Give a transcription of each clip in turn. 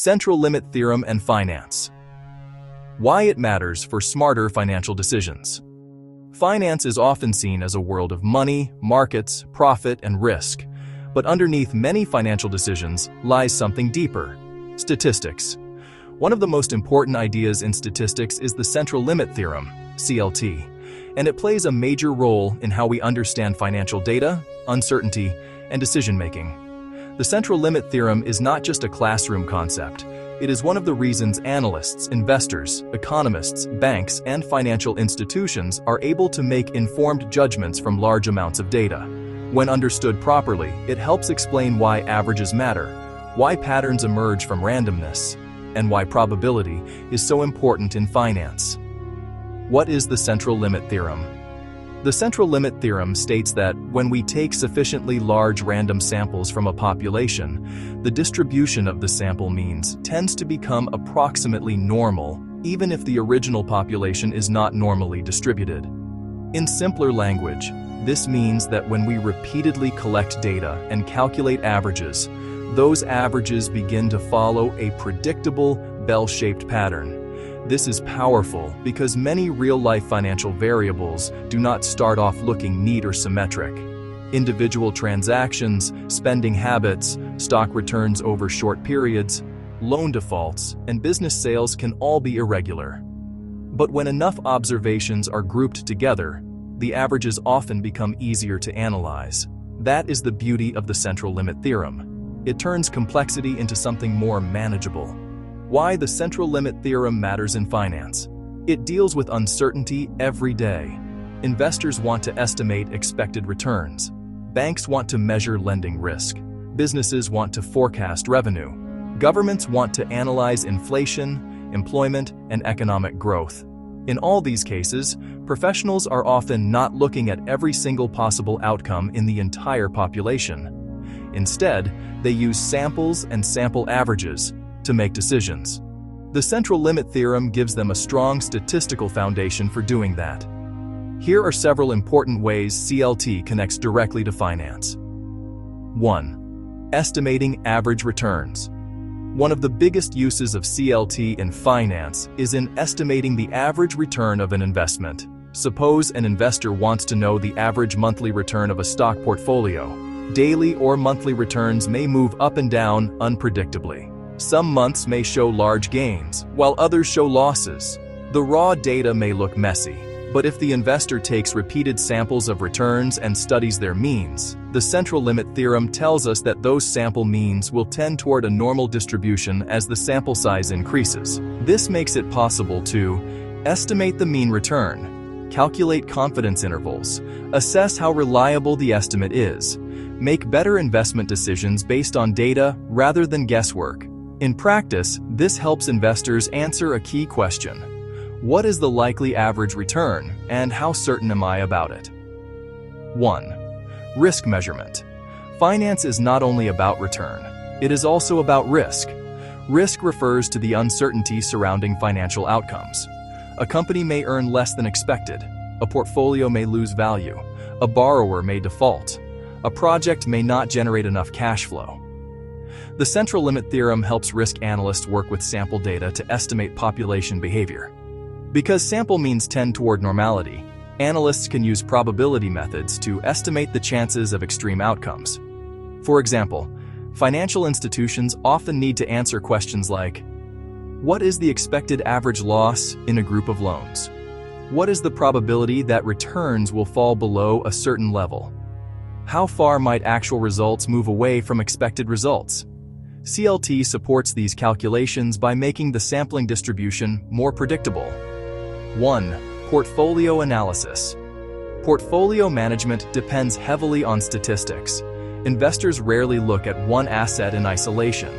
Central Limit Theorem and Finance. Why it matters for smarter financial decisions. Finance is often seen as a world of money, markets, profit, and risk. But underneath many financial decisions lies something deeper: statistics. One of the most important ideas in statistics is the Central Limit Theorem, CLT, and it plays a major role in how we understand financial data, uncertainty, and decision-making. The Central Limit Theorem is not just a classroom concept. It is one of the reasons analysts, investors, economists, banks, and financial institutions are able to make informed judgments from large amounts of data. When understood properly, it helps explain why averages matter, why patterns emerge from randomness, and why probability is so important in finance. What is the Central Limit Theorem? The Central Limit Theorem states that when we take sufficiently large random samples from a population, the distribution of the sample means tends to become approximately normal, even if the original population is not normally distributed. In simpler language, this means that when we repeatedly collect data and calculate averages, those averages begin to follow a predictable, bell-shaped pattern. This is powerful because many real-life financial variables do not start off looking neat or symmetric. Individual transactions, spending habits, stock returns over short periods, loan defaults, and business sales can all be irregular. But when enough observations are grouped together, the averages often become easier to analyze. That is the beauty of the Central Limit Theorem. It turns complexity into something more manageable. Why the Central Limit Theorem matters in finance. It deals with uncertainty every day. Investors want to estimate expected returns. Banks want to measure lending risk. Businesses want to forecast revenue. Governments want to analyze inflation, employment, and economic growth. In all these cases, professionals are often not looking at every single possible outcome in the entire population. Instead, they use samples and sample averages to make decisions. The Central Limit Theorem gives them a strong statistical foundation for doing that. Here are several important ways CLT connects directly to finance. 1. Estimating average returns. One of the biggest uses of CLT in finance is in estimating the average return of an investment. Suppose an investor wants to know the average monthly return of a stock portfolio. Daily or monthly returns may move up and down unpredictably. Some months may show large gains, while others show losses. The raw data may look messy, but if the investor takes repeated samples of returns and studies their means, the Central Limit Theorem tells us that those sample means will tend toward a normal distribution as the sample size increases. This makes it possible to estimate the mean return, calculate confidence intervals, assess how reliable the estimate is, make better investment decisions based on data rather than guesswork. In practice, this helps investors answer a key question: what is the likely average return, and how certain am I about it? 1. Risk measurement. Finance is not only about return, it is also about risk. Risk refers to the uncertainty surrounding financial outcomes. A company may earn less than expected, a portfolio may lose value, a borrower may default, a project may not generate enough cash flow. The Central Limit Theorem helps risk analysts work with sample data to estimate population behavior. Because sample means tend toward normality, analysts can use probability methods to estimate the chances of extreme outcomes. For example, financial institutions often need to answer questions like, what is the expected average loss in a group of loans? What is the probability that returns will fall below a certain level? How far might actual results move away from expected results? CLT supports these calculations by making the sampling distribution more predictable. 1. Portfolio analysis. Portfolio management depends heavily on statistics. Investors rarely look at one asset in isolation.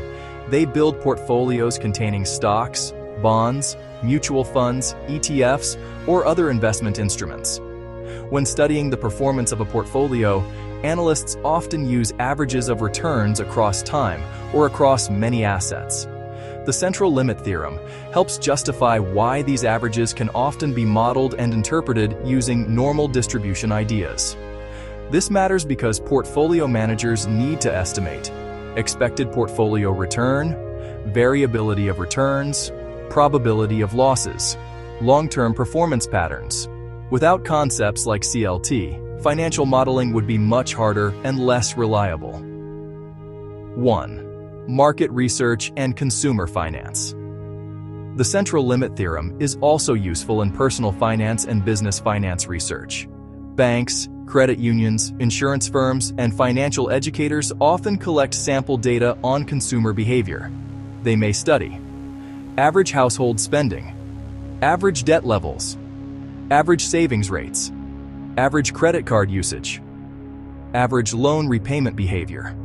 They build portfolios containing stocks, bonds, mutual funds, ETFs, or other investment instruments. When studying the performance of a portfolio, analysts often use averages of returns across time or across many assets. The Central Limit Theorem helps justify why these averages can often be modeled and interpreted using normal distribution ideas. This matters because portfolio managers need to estimate expected portfolio return, variability of returns, probability of losses, long-term performance patterns. Without concepts like CLT, financial modeling would be much harder and less reliable. 1. Market research and consumer finance. The Central Limit Theorem is also useful in personal finance and business finance research. Banks, credit unions, insurance firms, and financial educators often collect sample data on consumer behavior. They may study average household spending, average debt levels, average savings rates, average credit card usage, average loan repayment behavior.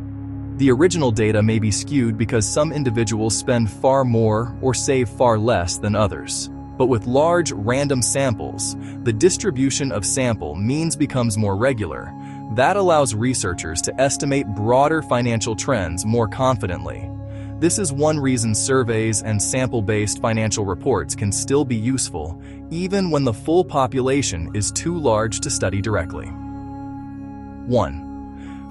The original data may be skewed because some individuals spend far more or save far less than others. But with large, random samples, the distribution of sample means becomes more regular. That allows researchers to estimate broader financial trends more confidently. This is one reason surveys and sample-based financial reports can still be useful, even when the full population is too large to study directly. 1.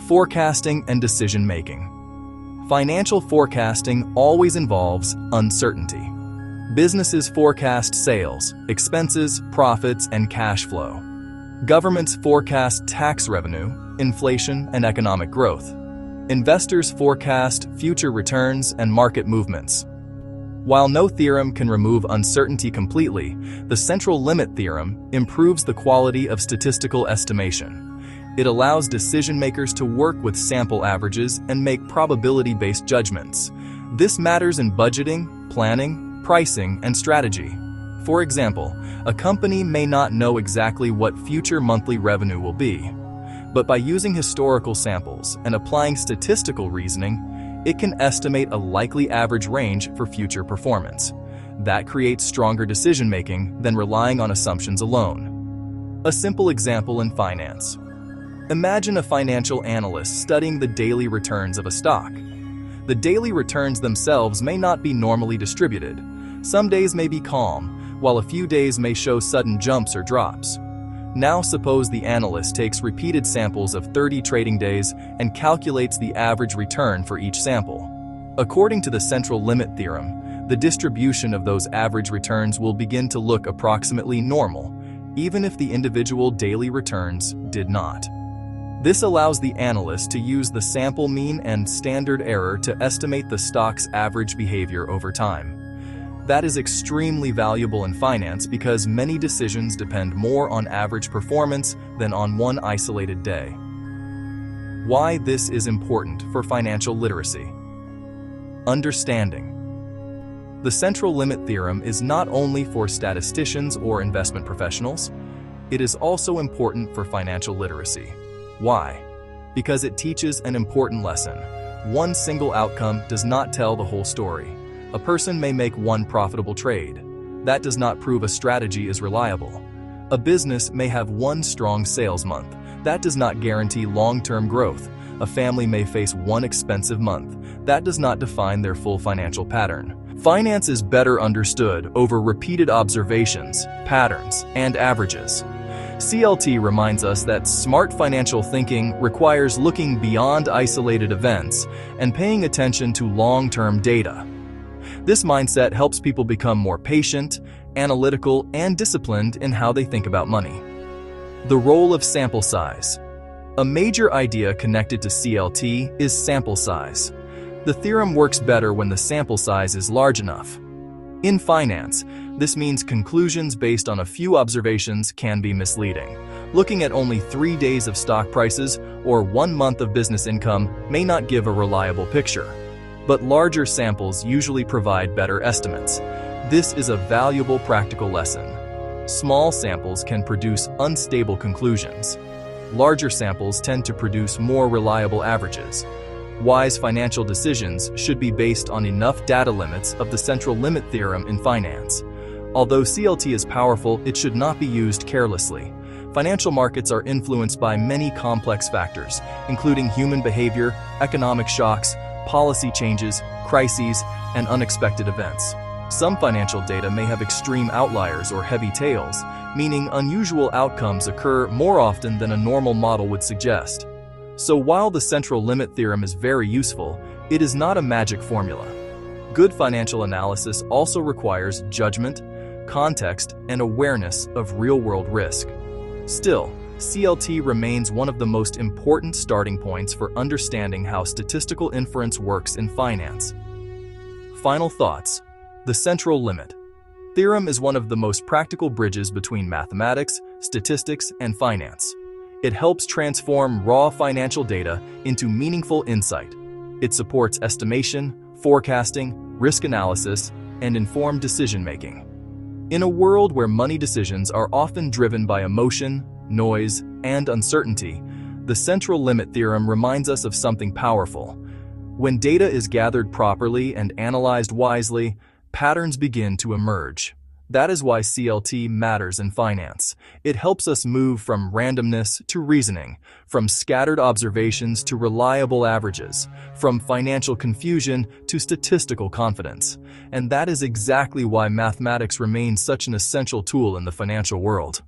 Forecasting and decision-making. Financial forecasting always involves uncertainty. Businesses forecast sales, expenses, profits, and cash flow. Governments forecast tax revenue, inflation, and economic growth. Investors forecast future returns and market movements. While no theorem can remove uncertainty completely, the Central Limit Theorem improves the quality of statistical estimation. It allows decision-makers to work with sample averages and make probability-based judgments. This matters in budgeting, planning, pricing, and strategy. For example, a company may not know exactly what future monthly revenue will be. But by using historical samples and applying statistical reasoning, it can estimate a likely average range for future performance. That creates stronger decision-making than relying on assumptions alone. A simple example in finance. Imagine a financial analyst studying the daily returns of a stock. The daily returns themselves may not be normally distributed. Some days may be calm, while a few days may show sudden jumps or drops. Now suppose the analyst takes repeated samples of 30 trading days and calculates the average return for each sample. According to the Central Limit Theorem, the distribution of those average returns will begin to look approximately normal, even if the individual daily returns did not. This allows the analyst to use the sample mean and standard error to estimate the stock's average behavior over time. That is extremely valuable in finance because many decisions depend more on average performance than on one isolated day. Why this is important for financial literacy. Understanding. The Central Limit Theorem is not only for statisticians or investment professionals, it is also important for financial literacy. Why? Because it teaches an important lesson. One single outcome does not tell the whole story. A person may make one profitable trade. That does not prove a strategy is reliable. A business may have one strong sales month. That does not guarantee long-term growth. A family may face one expensive month. That does not define their full financial pattern. Finance is better understood over repeated observations, patterns, and averages. CLT reminds us that smart financial thinking requires looking beyond isolated events and paying attention to long-term data. This mindset helps people become more patient, analytical, and disciplined in how they think about money. The role of sample size. A major idea connected to CLT is sample size. The theorem works better when the sample size is large enough. In finance, this means conclusions based on a few observations can be misleading. Looking at only 3 days of stock prices or 1 month of business income may not give a reliable picture. But larger samples usually provide better estimates. This is a valuable practical lesson. Small samples can produce unstable conclusions. Larger samples tend to produce more reliable averages. Wise financial decisions should be based on enough data limits of the Central Limit Theorem in finance. Although CLT is powerful, it should not be used carelessly. Financial markets are influenced by many complex factors, including human behavior, economic shocks, policy changes, crises, and unexpected events. Some financial data may have extreme outliers or heavy tails, meaning unusual outcomes occur more often than a normal model would suggest. So while the Central Limit Theorem is very useful, it is not a magic formula. Good financial analysis also requires judgment, context, and awareness of real-world risk. Still, CLT remains one of the most important starting points for understanding how statistical inference works in finance. Final thoughts. The Central Limit Theorem is one of the most practical bridges between mathematics, statistics, and finance. It helps transform raw financial data into meaningful insight. It supports estimation, forecasting, risk analysis, and informed decision-making. In a world where money decisions are often driven by emotion, noise, and uncertainty, the Central Limit Theorem reminds us of something powerful. When data is gathered properly and analyzed wisely, patterns begin to emerge. That is why CLT matters in finance. It helps us move from randomness to reasoning, from scattered observations to reliable averages, from financial confusion to statistical confidence. And that is exactly why mathematics remains such an essential tool in the financial world.